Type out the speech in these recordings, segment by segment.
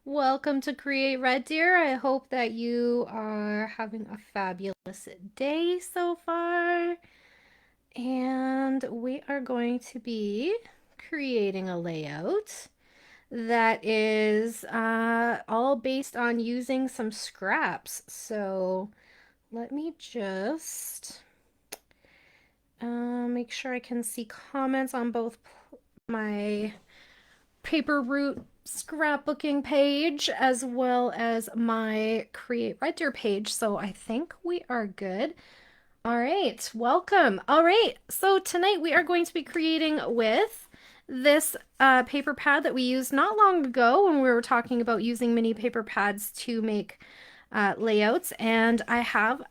Welcome to Create Red Deer. I hope that you are having a fabulous day so far. And we are going to be creating a layout that is all based on using some scraps. So let me just make sure I can see comments on both my paper route scrapbooking page as well as my Create Red Deer page. So I think we are good. All right, welcome. All right, so tonight we are going to be creating with this paper pad that we used not long ago when we were talking about using mini paper pads to make layouts. And I have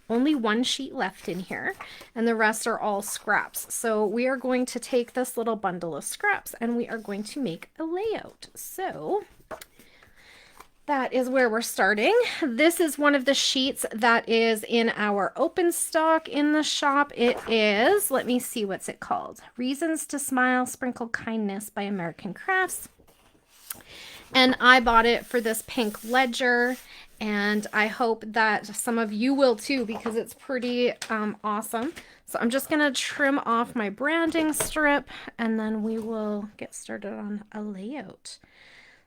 only one sheet left in here, and the rest are all scraps. So we are going to take this little bundle of scraps and we are going to make a layout. So that is where we're starting. This is one of the sheets that is in our open stock in the shop. It is, let me see, what's it called? Reasons to Smile, Sprinkle Kindness by American Crafts. And I bought it for this pink ledger, and I hope that some of you will too, because it's pretty awesome. So I'm just gonna trim off my branding strip and then we will get started on a layout.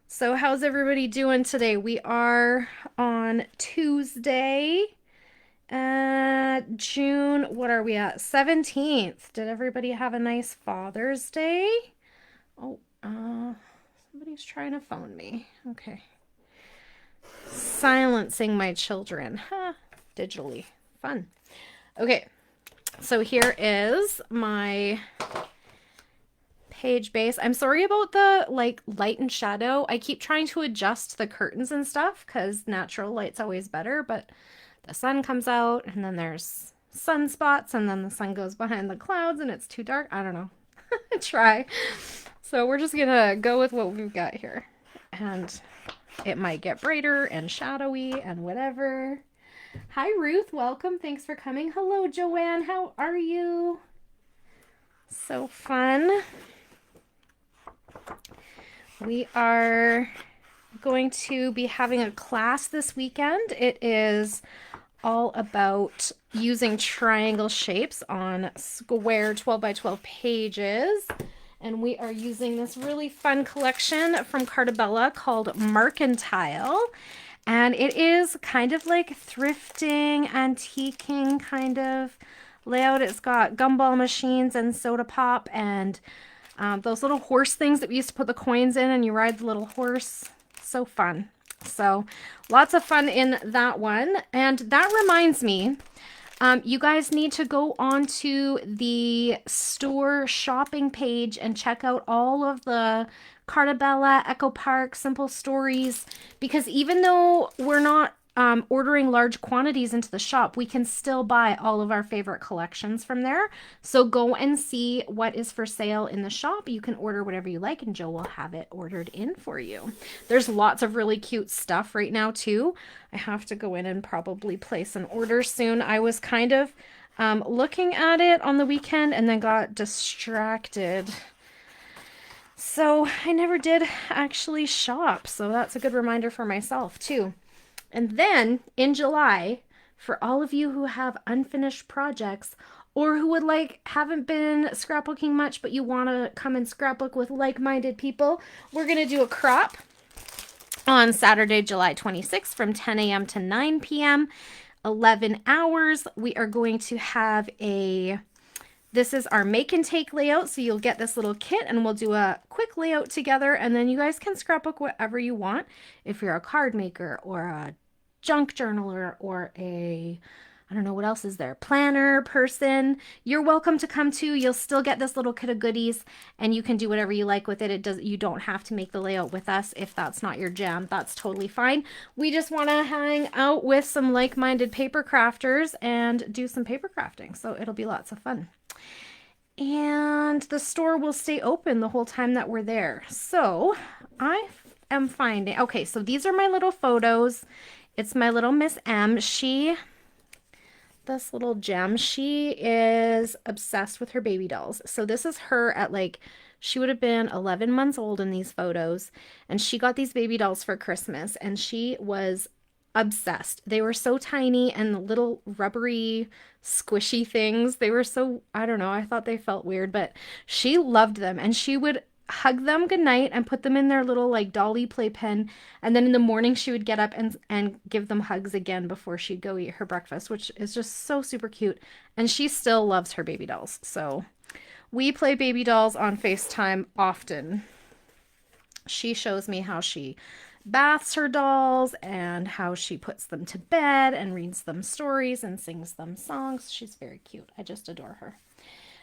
So how's everybody doing today? We are on Tuesday, June, what are we at? 17th. Did everybody have a nice Father's Day? Oh, somebody's trying to phone me. Okay. Silencing my children. Huh. Digitally. Fun. Okay. So here is my page base. I'm sorry about the light and shadow. I keep trying to adjust the curtains and stuff because natural light's always better, but the sun comes out and then there's sunspots and then the sun goes behind the clouds and it's too dark. I don't know. Try. So we're just gonna go with what we've got here. And it might get brighter and shadowy and whatever. Hi Ruth, welcome. Thanks for coming. Hello Joanne, how are you? So fun. We are going to be having a class this weekend. It is all about using triangle shapes on square 12 by 12 pages. And we are using this really fun collection from Cartabella called Mercantile. And it is kind of like thrifting, antiquing kind of layout. It's got gumball machines and soda pop and those little horse things that we used to put the coins in and you ride the little horse. So fun. So lots of fun in that one. And that reminds me, you guys need to go onto the store shopping page and check out all of the Cartabella, Echo Park, Simple Stories, because even though we're not ordering large quantities into the shop, we can still buy all of our favorite collections from there. So go and see what is for sale in the shop. You can order whatever you like and Joe will have it ordered in for you. There's lots of really cute stuff right now too. I have to go in and probably place an order soon. I was kind of looking at it on the weekend and then got distracted. So I never did actually shop. So that's a good reminder for myself too. And then in July, for all of you who have unfinished projects or who haven't been scrapbooking much, but you want to come and scrapbook with like-minded people, we're going to do a crop on Saturday, July 26th from 10 a.m. to 9 p.m., 11 hours. We are going to have this is our make and take layout. So you'll get this little kit and we'll do a quick layout together and then you guys can scrapbook whatever you want. If you're a card maker or a junk journaler or I don't know what else is there, planner person, you're welcome to come too. You'll still get this little kit of goodies and you can do whatever you like with it. You don't have to make the layout with us if that's not your jam. That's totally fine. We just want to hang out with some like-minded paper crafters and do some paper crafting. So it'll be lots of fun. And the store will stay open the whole time that we're there. So I am finding, okay, so these are my little photos. It's my little Miss M. This little gem, she is obsessed with her baby dolls. So this is her at She would have been 11 months old in these photos, and she got these baby dolls for Christmas, and she was obsessed. They were so tiny and little rubbery, squishy things. They were so, I don't know, I thought they felt weird, but she loved them, and she would hug them goodnight and put them in their little like dolly playpen, and then in the morning she would get up and give them hugs again before she'd go eat her breakfast, which is just so super cute. And she still loves her baby dolls. So we play baby dolls on FaceTime often. She shows me how she baths her dolls and how she puts them to bed and reads them stories and sings them songs. She's very cute. I just adore her.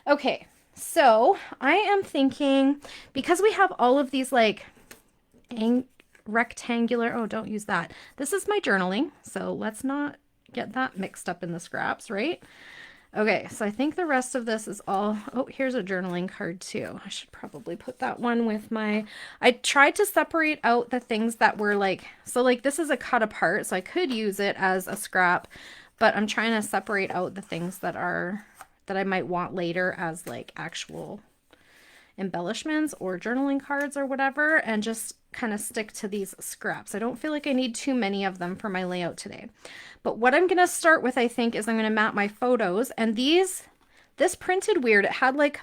Okay, so I am thinking, because we have all of these like rectangular, oh, don't use that. This is my journaling, so let's not get that mixed up in the scraps, right? Okay, so I think the rest of this is all, oh, here's a journaling card too. I should probably put that one with my, I tried to separate out the things that were like, so like this is a cut apart, so I could use it as a scrap, but I'm trying to separate out the things that are, that I might want later as like actual embellishments or journaling cards or whatever, and just kind of stick to these scraps. I don't feel like I need too many of them for my layout today. But what I'm going to start with, I think, is I'm going to map my photos. And this printed weird. It had like,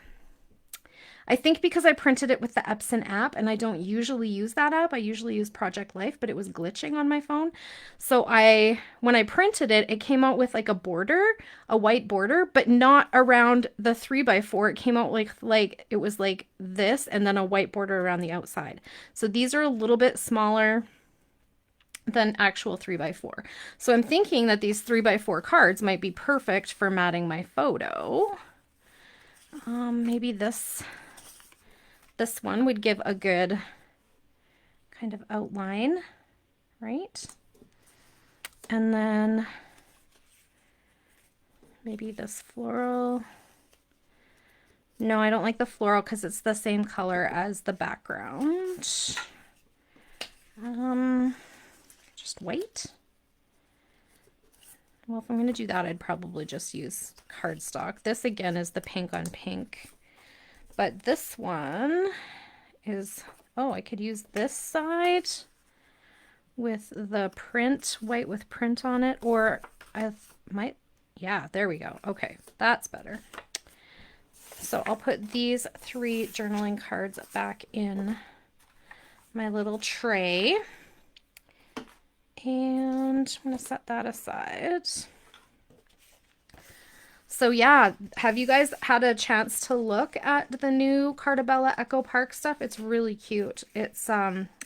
I think because I printed it with the Epson app, and I don't usually use that app. I usually use Project Life, but it was glitching on my phone. So when I printed it, it came out with like a border, a white border, but not around the 3x4. It came out like it was like this, and then a white border around the outside. So these are a little bit smaller than actual 3x4. So I'm thinking that these 3x4 cards might be perfect for matting my photo. Maybe this one would give a good kind of outline, right? And then maybe this floral. No, I don't like the floral because it's the same color as the background. Just white. Well, if I'm going to do that, I'd probably just use cardstock. This again is the pink on pink. But this one is, oh, I could use this side with the print, white with print on it, or I might, yeah, there we go. Okay, that's better. So I'll put these 3 journaling cards back in my little tray. And I'm going to set that aside. So yeah, have you guys had a chance to look at the new Cartabella Echo Park stuff? It's really cute. It's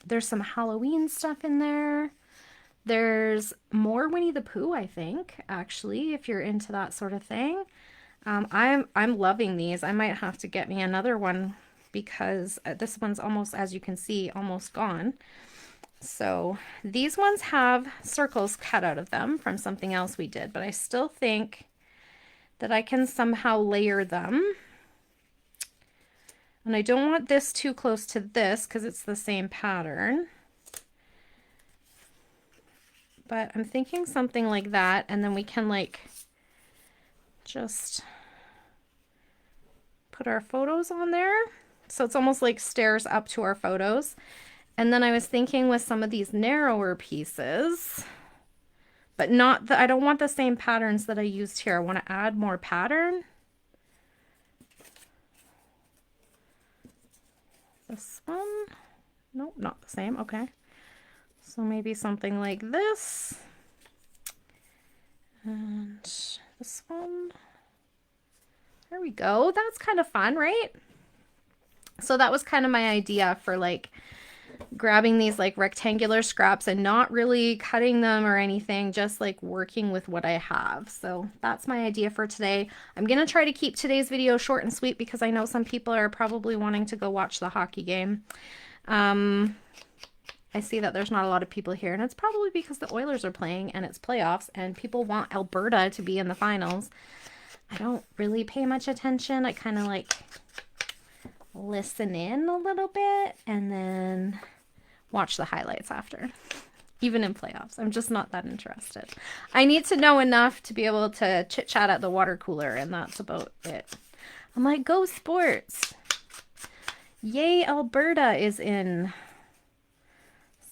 there's some Halloween stuff in there. There's more Winnie the Pooh, I think, actually, if you're into that sort of thing. I'm loving these. I might have to get me another one because this one's almost, as you can see, almost gone. So these ones have circles cut out of them from something else we did, but I still think that I can somehow layer them. And I don't want this too close to this because it's the same pattern. But I'm thinking something like that, and then we can like just put our photos on there. So it's almost like stairs up to our photos. And then I was thinking with some of these narrower pieces, but not the, I don't want the same patterns that I used here. I want to add more pattern. This one, nope, not the same. Okay. So maybe something like this. And this one. There we go. That's kind of fun, right? So that was kind of my idea for like grabbing these like rectangular scraps and not really cutting them or anything, just like working with what I have. So that's my idea for today. I'm going to try to keep today's video short and sweet because I know some people are probably wanting to go watch the hockey game. I see that there's not a lot of people here, and it's probably because the Oilers are playing and it's playoffs and people want Alberta to be in the finals. I don't really pay much attention. I kind of like listen in a little bit and then watch the highlights after. Even in playoffs, I'm just not that interested. I need to know enough to be able to chit chat at the water cooler, and that's about it. I'm like, go sports. Yay, Alberta is in.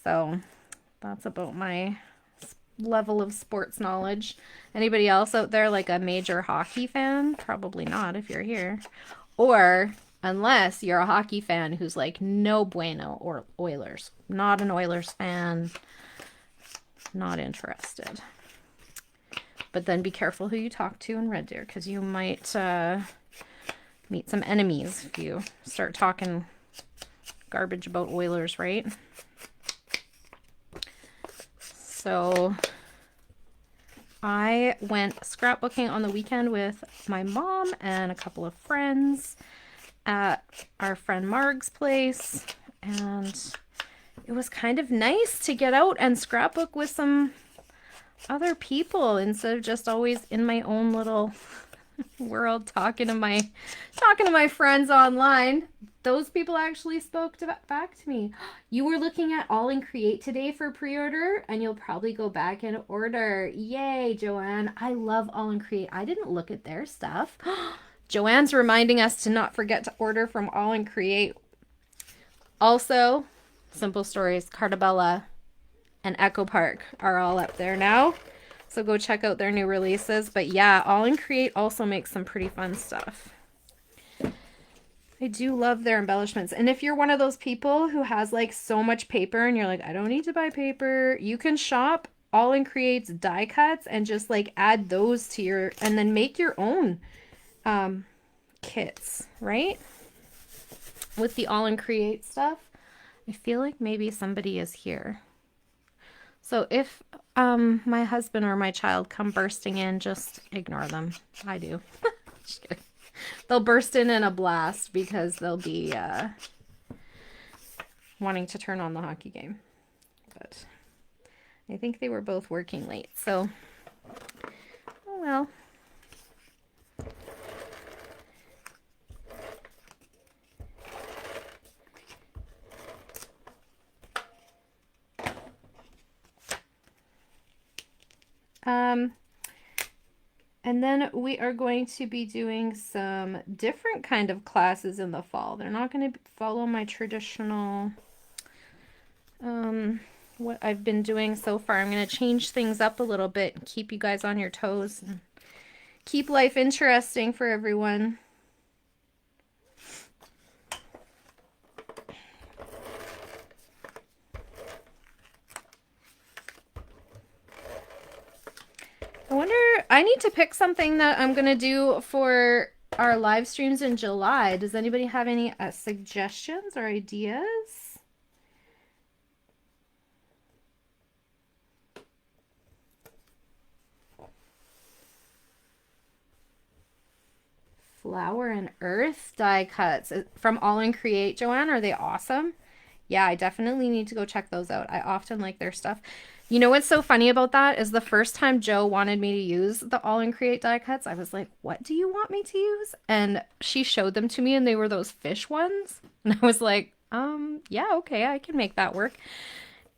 So that's about my level of sports knowledge. Anybody else out there like a major hockey fan? Probably not if you're here. Or unless you're a hockey fan who's like no bueno, or Oilers. Not an Oilers fan. Not interested. But then be careful who you talk to in Red Deer, because you might meet some enemies if you start talking garbage about Oilers, right? So I went scrapbooking on the weekend with my mom and a couple of friends at our friend Marg's place, and it was kind of nice to get out and scrapbook with some other people instead of just always in my own little world talking to my friends online. Those people actually spoke back to me. You were looking at All in Create today for pre-order, and you'll probably go back and order. Yay, Joanne. I love All in Create. I didn't look at their stuff. Joanne's reminding us to not forget to order from All in Create. Also, Simple Stories, Cartabella, and Echo Park are all up there now. So go check out their new releases. But yeah, All in Create also makes some pretty fun stuff. I do love their embellishments. And if you're one of those people who has like so much paper and you're like, I don't need to buy paper, you can shop All in Create's die cuts and just like add those to your, and then make your own kits, right? With the All in Create stuff. I feel like maybe somebody is here. So if my husband or my child come bursting in, just ignore them. I do. Just kidding. They'll burst in a blast because they'll be wanting to turn on the hockey game. But I think they were both working late, so oh well. And then we are going to be doing some different kind of classes in the fall. They're not going to follow my traditional, what I've been doing so far. I'm going to change things up a little bit and keep you guys on your toes and keep life interesting for everyone. I wonder, I need to pick something that I'm going to do for our live streams in July. Does anybody have any suggestions or ideas? Flower and Earth die cuts from All in Create, Joanne. Are they awesome? Yeah, I definitely need to go check those out. I often like their stuff. You know what's so funny about that is the first time Joe wanted me to use the All in Create die cuts, I was like, what do you want me to use? And she showed them to me and they were those fish ones. And I was like, yeah, okay, I can make that work.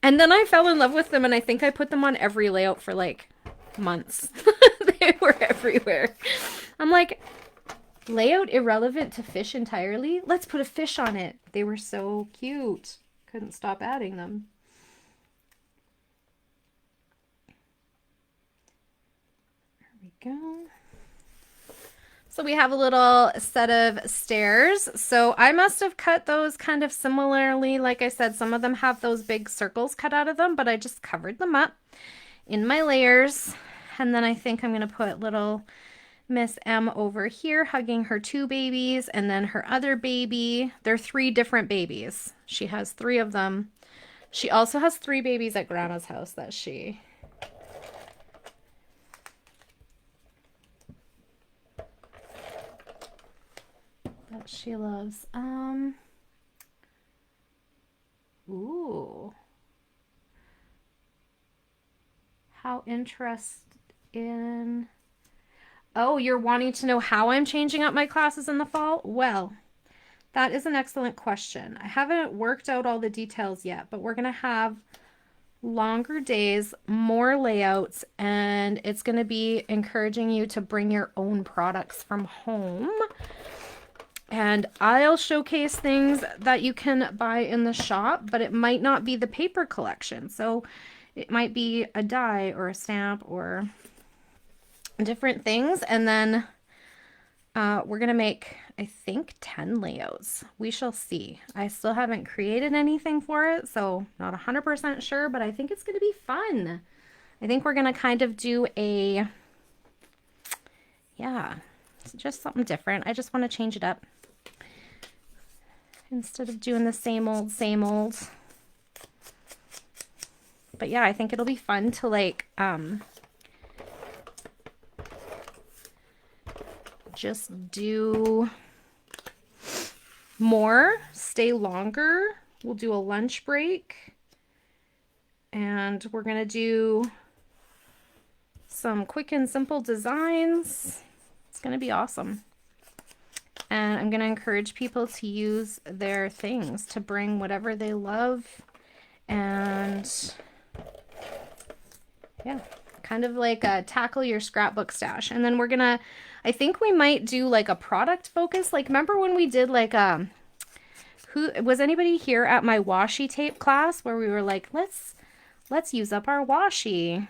And then I fell in love with them and I think I put them on every layout for like months. They were everywhere. I'm like, layout irrelevant to fish entirely? Let's put a fish on it. They were so cute. Couldn't stop adding them. Go. So we have a little set of stairs. So I must have cut those kind of similarly. Like I said, some of them have those big circles cut out of them, but I just covered them up in my layers. And then I think I'm going to put little Miss M over here hugging her 2 babies and then her other baby. They're 3 different babies. She has 3 of them. She also has 3 babies at Grandma's house that she loves. Ooh. How interesting. Oh, you're wanting to know how I'm changing up my classes in the fall? Well, that is an excellent question. I haven't worked out all the details yet, but we're going to have longer days, more layouts, and it's going to be encouraging you to bring your own products from home. And I'll showcase things that you can buy in the shop, but it might not be the paper collection. So it might be a die or a stamp or different things. And then we're going to make, I think, 10 layouts. We shall see. I still haven't created anything for it, so not 100% sure, but I think it's going to be fun. I think we're going to kind of do a, yeah, it's just something different. I just want to change it up. Instead of doing the same old, same old. But yeah, I think it'll be fun to like, just do more, stay longer. We'll do a lunch break. And we're going to do some quick and simple designs. It's going to be awesome. And I'm going to encourage people to use their things to bring whatever they love. And yeah, kind of like tackle your scrapbook stash. And then we're going to, I think we might do like a product focus. Like, remember when we did like, who was anybody here at my washi tape class where we were like, let's use up our washi.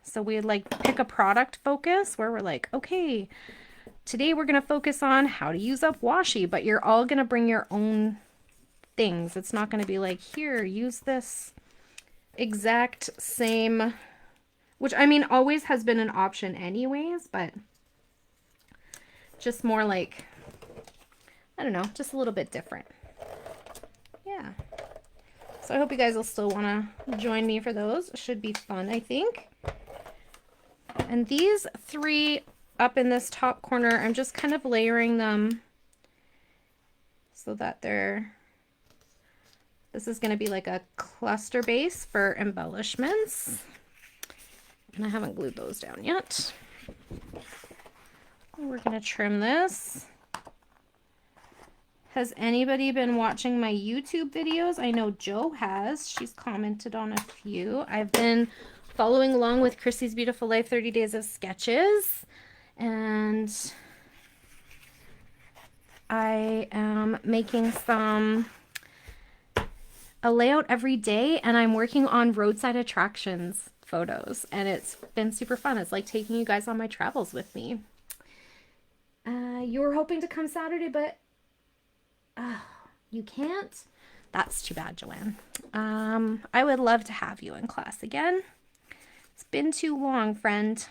So we'd like pick a product focus where we're like, okay, today we're going to focus on how to use up washi, but you're all going to bring your own things. It's not going to be like, here, use this exact same, which I mean always has been an option anyways, but just more like, I don't know, just a little bit different. Yeah. So I hope you guys will still want to join me for those. It should be fun, I think. And these three up in this top corner, I'm just kind of layering them so that this is going to be like a cluster base for embellishments. And I haven't glued those down yet. We're going to trim this. Has anybody been watching my YouTube videos? I know Jo has. She's commented on a few. I've been following along with Chrissy's Beautiful Life 30 Days of Sketches. And I am making a layout every day, and I'm working on roadside attractions photos. And it's been super fun. It's like taking you guys on my travels with me. You were hoping to come Saturday, but you can't? That's too bad, Joanne. I would love to have you in class again. It's been too long, friend.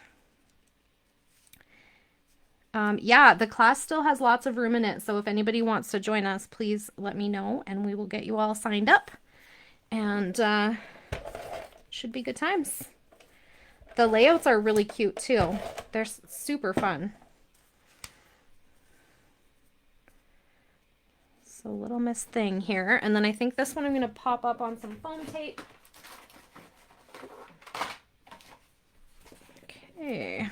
Yeah, the class still has lots of room in it, so if anybody wants to join us, please let me know, and we will get you all signed up. And should be good times. The layouts are really cute, too. They're super fun. So Little Miss Thing here. And then I think this one I'm going to pop up on some foam tape. Okay.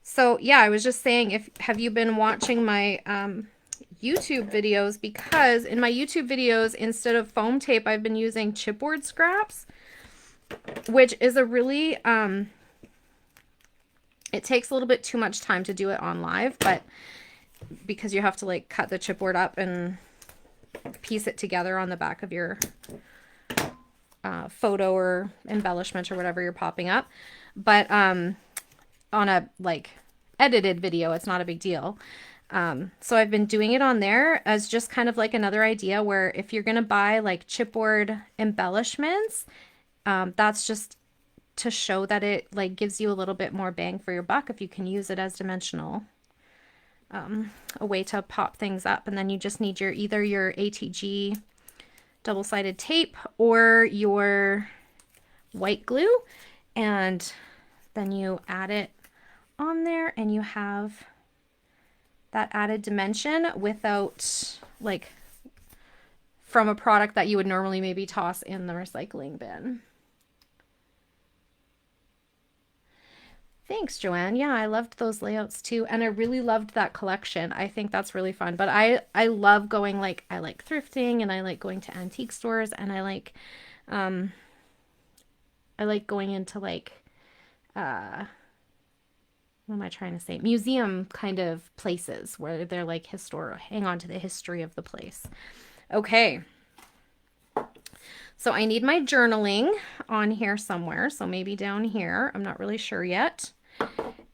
So yeah, I was just saying, have you been watching my YouTube videos? Because in my YouTube videos, instead of foam tape, I've been using chipboard scraps, which is a really, it takes a little bit too much time to do it on live, but because you have to like cut the chipboard up and piece it together on the back of your photo or embellishment or whatever you're popping up. But on a like edited video, it's not a big deal. So I've been doing it on there as just kind of like another idea where if you're going to buy like chipboard embellishments, that's just to show that it like gives you a little bit more bang for your buck if you can use it as dimensional. A way to pop things up, and then you just need either your ATG double-sided tape or your white glue, and then you add it on there and you have that added dimension without like from a product that you would normally maybe toss in the recycling bin. Thanks, Joanne. Yeah, I loved those layouts too. And I really loved that collection. I think that's really fun. But I love going like, I like thrifting and I like going to antique stores and I like going into like, what am I trying to say? Museum kind of places where they're like historic, hang on to the history of the place. Okay. So I need my journaling on here somewhere. So maybe down here. I'm not really sure yet.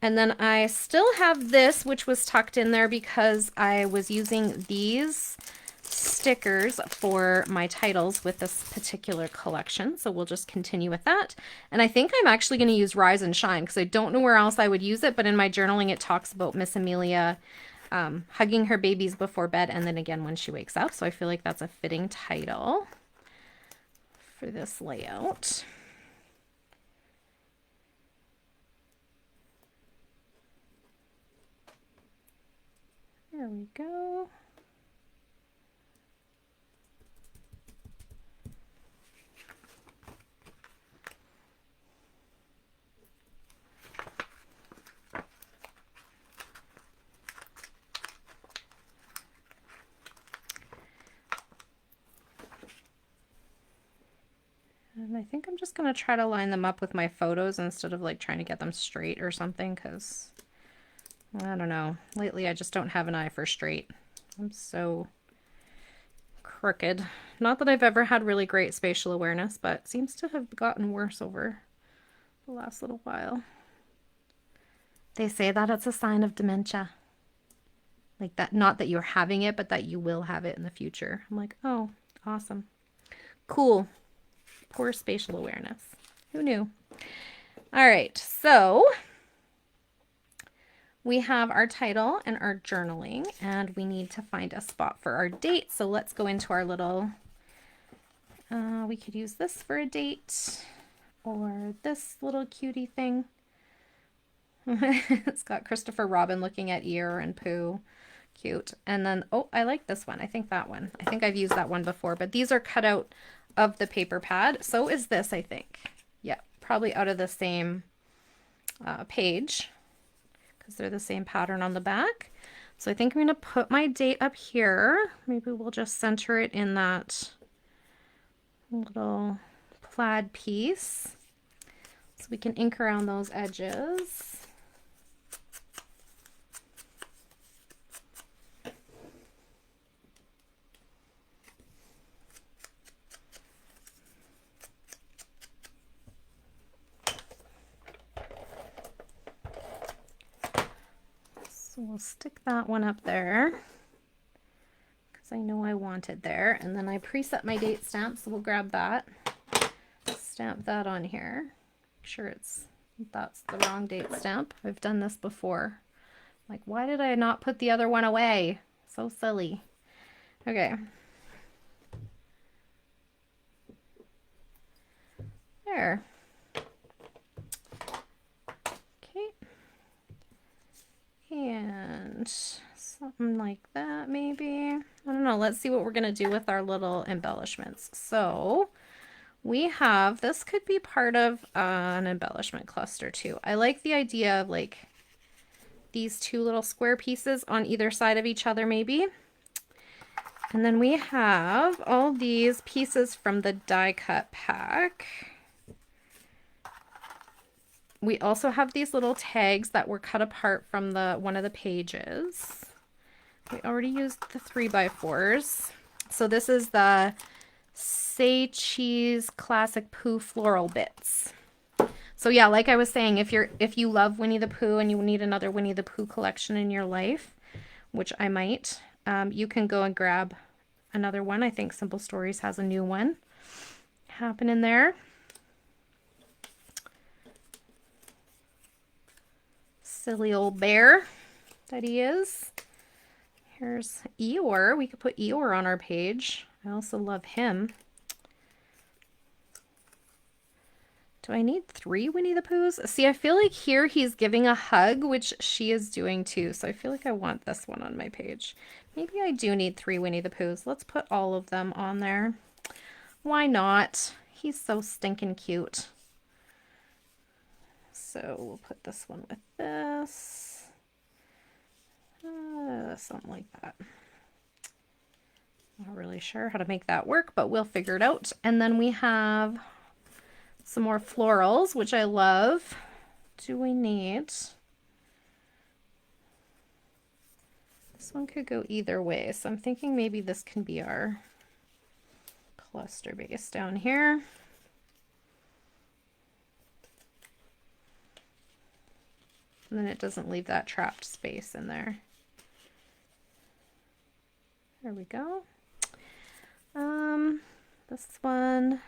And then I still have this, which was tucked in there because I was using these stickers for my titles with this particular collection. So we'll just continue with that. And I think I'm actually going to use Rise and Shine because I don't know where else I would use it, but in my journaling it talks about Miss Amelia hugging her babies before bed and then again when she wakes up. So I feel like that's a fitting title for this layout. There we go. And I think I'm just going to try to line them up with my photos instead of like trying to get them straight or something because I don't know. Lately I just don't have an eye for straight. I'm so crooked. Not that I've ever had really great spatial awareness, but it seems to have gotten worse over the last little while. They say that it's a sign of dementia. Like that, not that you're having it, but that you will have it in the future. I'm like, oh, awesome. Cool. Poor spatial awareness. Who knew? All right, so we have our title and our journaling, and we need to find a spot for our date. So let's go into our little, we could use this for a date or this little cutie thing. It's got Christopher Robin looking at Eeyore and Pooh. Cute. And then, oh, I like this one. I think that one. I think I've used that one before, but these are cut out of the paper pad. So is this, I think. Yeah, probably out of the same page because they're the same pattern on the back. So I think I'm going to put my date up here. Maybe we'll just center it in that little plaid piece so we can ink around those edges. So we'll stick that one up there because I know I want it there. And then I preset my date stamp, so we'll grab that, stamp that on here. Make sure that's the wrong date stamp. I've done this before. Like, why did I not put the other one away? So silly. Okay. There. And something like that, maybe. I don't know. Let's see what we're going to do with our little embellishments. So we have, this could be part of an embellishment cluster too. I like the idea of like these two little square pieces on either side of each other maybe. And then we have all these pieces from the die cut pack. We also have these little tags that were cut apart from one of the pages. We already used the 3x4s. So this is the Say Cheese Classic Pooh Floral Bits. So yeah, like I was saying, if you love Winnie the Pooh and you need another Winnie the Pooh collection in your life, which I might, you can go and grab another one. I think Simple Stories has a new one happening there. Silly old bear that he is. Here's Eeyore. We could put Eeyore on our page. I also love him. Do I need 3 Winnie the Poohs? See, I feel like here he's giving a hug, which she is doing too. So I feel like I want this one on my page. Maybe I do need 3 Winnie the Poohs. Let's put all of them on there. Why not? He's so stinking cute. So we'll put this one with this. Something like that. Not really sure how to make that work, but we'll figure it out. And then we have some more florals, which I love. Do we need This one could go either way, so I'm thinking maybe this can be our cluster base down here. And then it doesn't leave that trapped space in there. There we go. This one,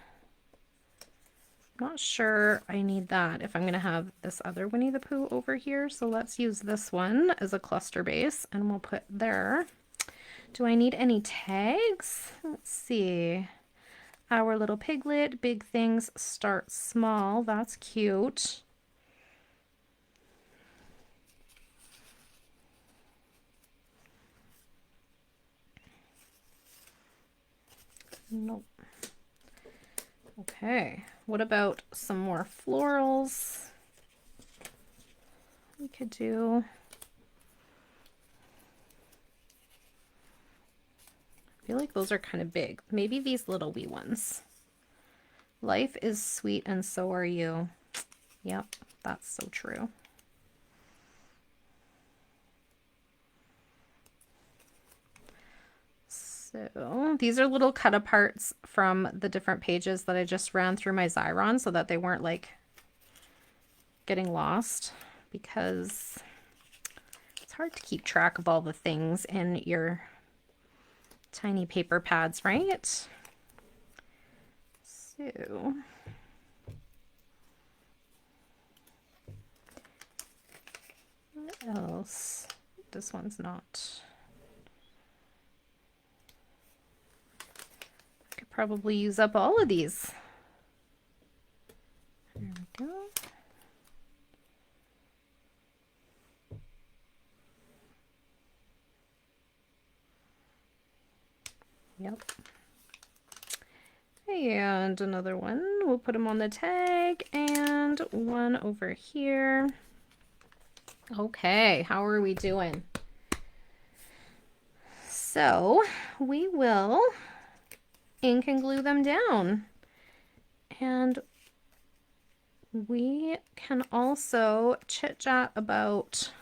not sure I need that if I'm going to have this other Winnie the Pooh over here. So let's use this one as a cluster base and we'll put there. Do I need any tags? Let's see. Our little piglet, big things start small. That's cute. Nope. Okay, what about some more florals? We could do, I feel like those are kind of big. Maybe these little wee ones. Life is sweet and so are you. Yep, that's so true. So these are little cut aparts from the different pages that I just ran through my Xyron so that they weren't like getting lost, because it's hard to keep track of all the things in your tiny paper pads, right? So what else? This one's not. Probably use up all of these. There we go. Yep. And another one. We'll put them on the tag and one over here. Okay, how are we doing? So we will ink and glue them down. And we can also chit chat about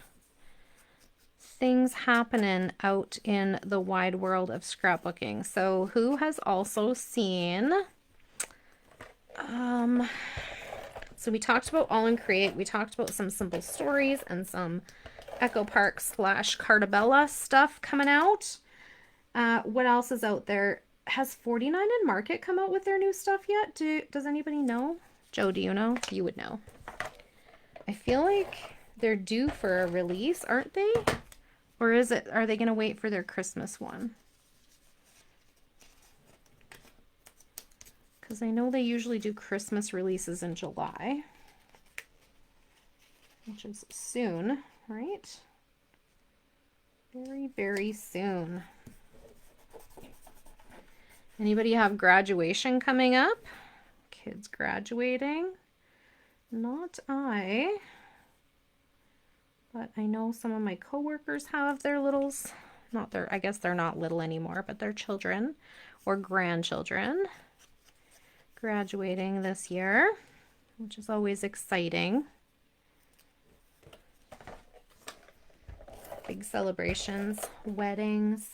things happening out in the wide world of scrapbooking. So who has also seen, so we talked about All in Create, we talked about some Simple Stories and some Echo Park / Cartabella stuff coming out. What else is out there? Has 49 and Market come out with their new stuff yet? Does anybody know? Joe, do you know? You would know. I feel like they're due for a release, aren't they? Or are they going to wait for their Christmas one? Because I know they usually do Christmas releases in July, which is soon, right? Very, very soon. Anybody have graduation coming up? Kids graduating? Not I. But I know some of my coworkers have their littles. I guess they're not little anymore, but their children or grandchildren graduating this year, which is always exciting. Big celebrations, weddings.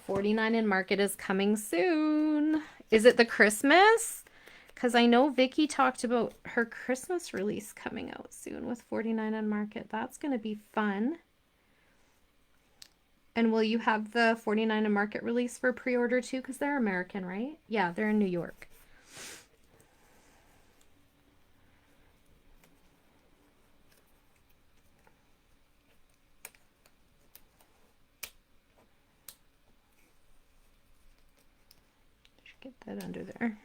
49 and Market is coming soon. Is it the Christmas? Because I know Vicky talked about her Christmas release coming out soon with 49 and Market. That's going to be fun. And will you have the 49 and Market release for pre-order too? Because they're American, right? Yeah, they're in New York. Get that under there.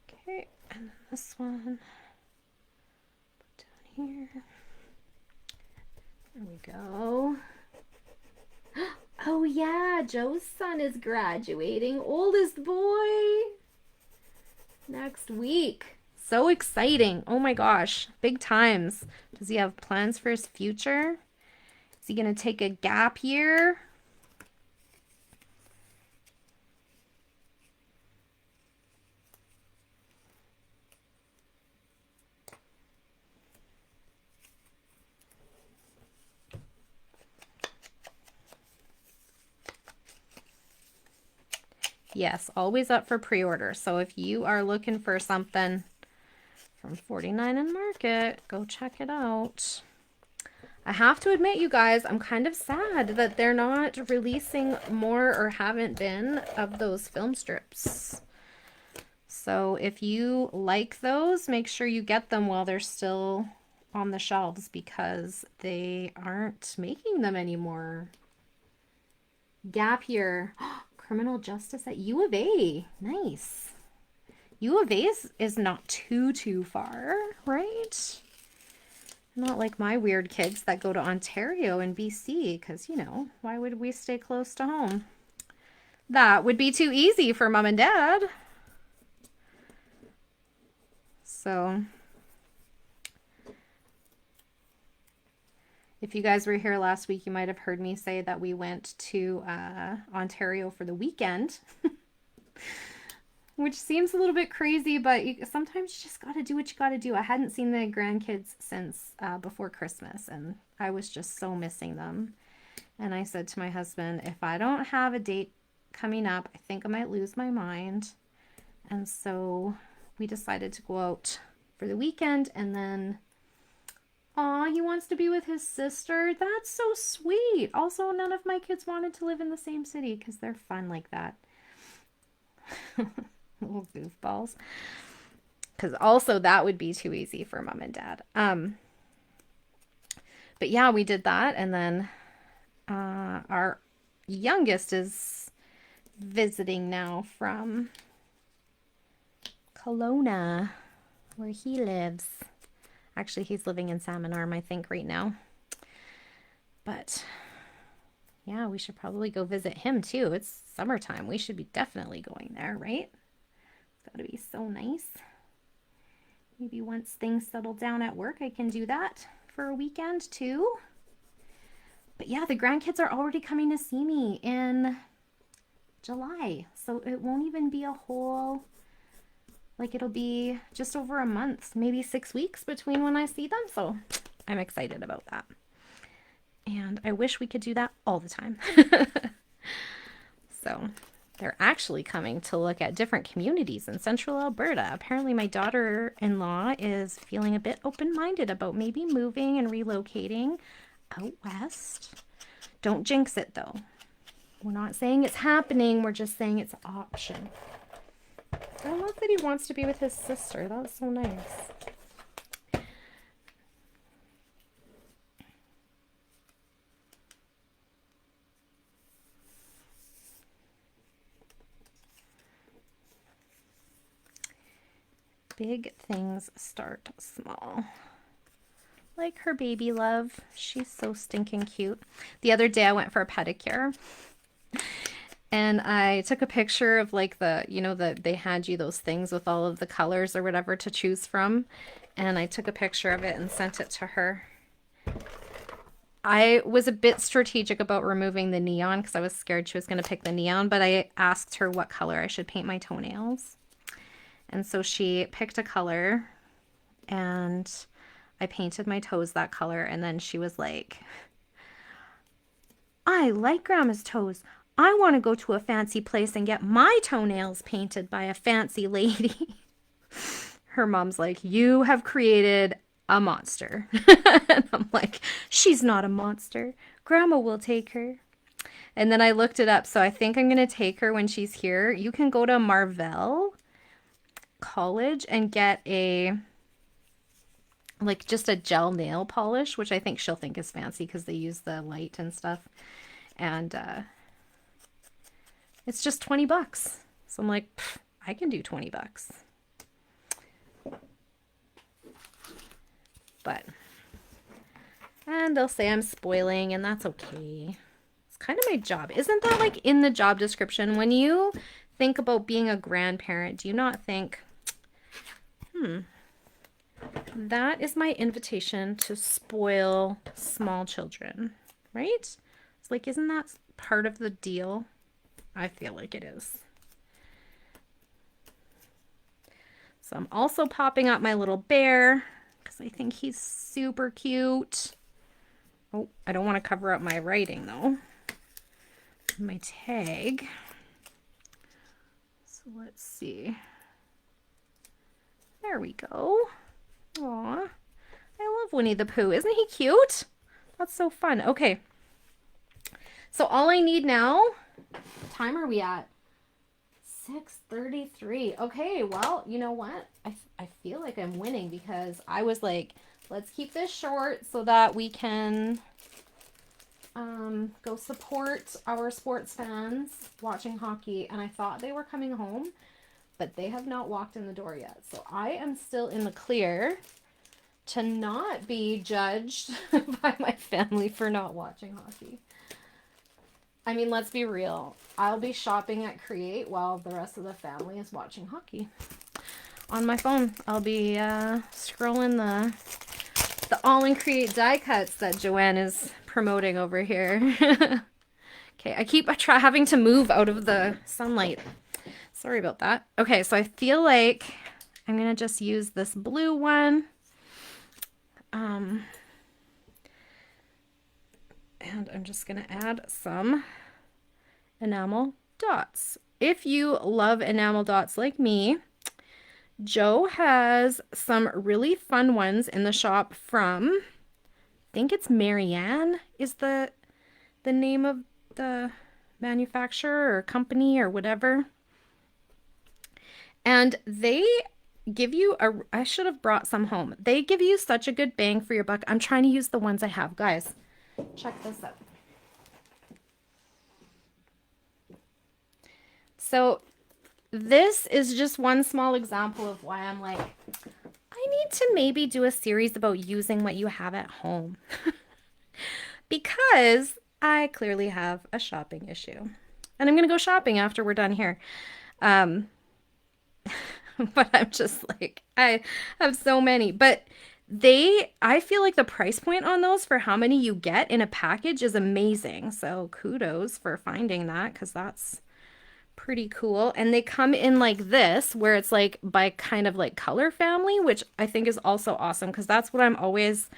Okay, and then this one, put down here. There we go. Oh yeah, Joe's son is graduating, oldest boy, next week. So exciting. Oh my gosh, big times. Does he have plans for his future? Is he gonna take a gap year? Yes, always up for pre-order. So if you are looking for something from 49 and Market, go check it out. I have to admit, you guys, I'm kind of sad that they're not releasing more, or haven't been, of those film strips. So if you like those, make sure you get them while they're still on the shelves, because they aren't making them anymore. Gap year. Criminal justice at U of A. Nice. U of A is not too far, right? Not like my weird kids that go to Ontario and BC, because, you know, why would we stay close to home? That would be too easy for mom and dad. So if you guys were here last week, you might have heard me say that we went to Ontario for the weekend. Which seems a little bit crazy, but sometimes you just got to do what you got to do. I hadn't seen the grandkids since before Christmas, and I was just so missing them. And I said to my husband, if I don't have a date coming up, I think I might lose my mind. And so we decided to go out for the weekend, and then, aw, he wants to be with his sister. That's so sweet. Also, none of my kids wanted to live in the same city because they're fun like that. Little goofballs. Because also that would be too easy for mom and dad. But yeah, we did that, and then our youngest is visiting now from Kelowna, where he lives. Actually, he's living in Salmon Arm, I think, right now. But yeah, we should probably go visit him too. It's summertime. We should be definitely going there, right? It's got to be so nice. Maybe once things settle down at work, I can do that for a weekend too. But yeah, the grandkids are already coming to see me in July. So it won't even be a whole, like, it'll be just over a month, maybe 6 weeks between when I see them. So I'm excited about that. And I wish we could do that all the time. So they're actually coming to look at different communities in central Alberta. Apparently my daughter-in-law is feeling a bit open-minded about maybe moving and relocating out west. Don't jinx it though. We're not saying it's happening, we're just saying it's an option. I love that he wants to be with his sister. That's so nice. Big things start small. Like her baby love. She's so stinking cute. The other day I went for a pedicure. And I took a picture of, like, the, you know, they had you those things with all of the colors or whatever to choose from. And I took a picture of it and sent it to her. I was a bit strategic about removing the neon because I was scared she was going to pick the neon, but I asked her what color I should paint my toenails. And so she picked a color, and I painted my toes that color, and then she was like, I like Grandma's toes. I want to go to a fancy place and get my toenails painted by a fancy lady. Her mom's like, you have created a monster. And I'm like, she's not a monster. Grandma will take her. And then I looked it up, so I think I'm going to take her when she's here. You can go to Marvell College and get a, like, just a gel nail polish, which I think she'll think is fancy because they use the light and stuff. And it's just $20. So I'm like, I can do $20. But, and they'll say I'm spoiling, and that's okay. It's kind of my job. Isn't that, like, in the job description? When you think about being a grandparent, do you not think, that is my invitation to spoil small children, right? It's like, isn't that part of the deal? I feel like it is. So I'm also popping up my little bear because I think he's super cute. Oh, I don't want to cover up my writing though. My tag. So let's see. There we go. Aw, I love Winnie the Pooh. Isn't he cute? That's so fun. Okay. So all I need now, what time are we at? 6:33. Okay, well, you know what? I feel like I'm winning because I was like, let's keep this short so that we can go support our sports fans watching hockey. And I thought they were coming home, but they have not walked in the door yet. So I am still in the clear to not be judged by my family for not watching hockey. I mean, let's be real. I'll be shopping at Create while the rest of the family is watching hockey. On my phone, I'll be scrolling the all-in-Create die cuts that Joanne is promoting over here. Okay, I keep having to move out of the sunlight. Sorry about that. Okay, so I feel like I'm going to just use this blue one. And I'm just going to add some enamel dots. If you love enamel dots like me, Joe has some really fun ones in the shop from, I think it's Marianne is the name of the manufacturer or company or whatever. And they give you I should have brought some home. They give you such a good bang for your buck. I'm trying to use the ones I have. Guys, check this out. So this is just one small example of why I'm like, I need to maybe do a series about using what you have at home. Because I clearly have a shopping issue. And I'm going to go shopping after we're done here. But I'm just like, I have so many. But I feel like the price point on those for how many you get in a package is amazing. So kudos for finding that, because that's pretty cool. And they come in like this, where it's like by kind of like color family, which I think is also awesome, because that's what I'm always,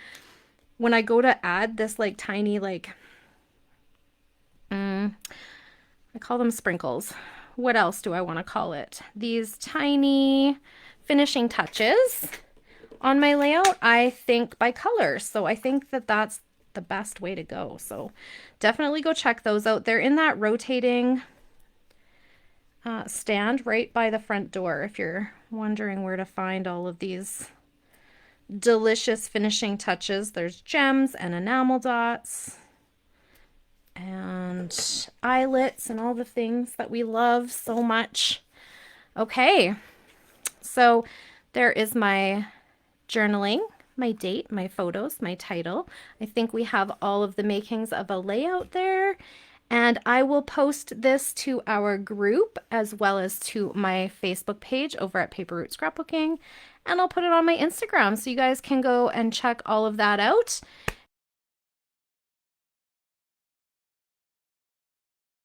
when I go to add this like tiny like, I call them sprinkles. What else do I want to call it? These tiny finishing touches on my layout, I think by color. So I think that that's the best way to go. So definitely go check those out. They're in that rotating stand right by the front door if you're wondering where to find all of these delicious finishing touches. There's gems and enamel dots and eyelets and all the things that we love so much. Okay, so there is my journaling, my date, my photos, my title. I think we have all of the makings of a layout there. And I will post this to our group as well as to my Facebook page over at Paper Route Scrapbooking. And I'll put it on my Instagram so you guys can go and check all of that out.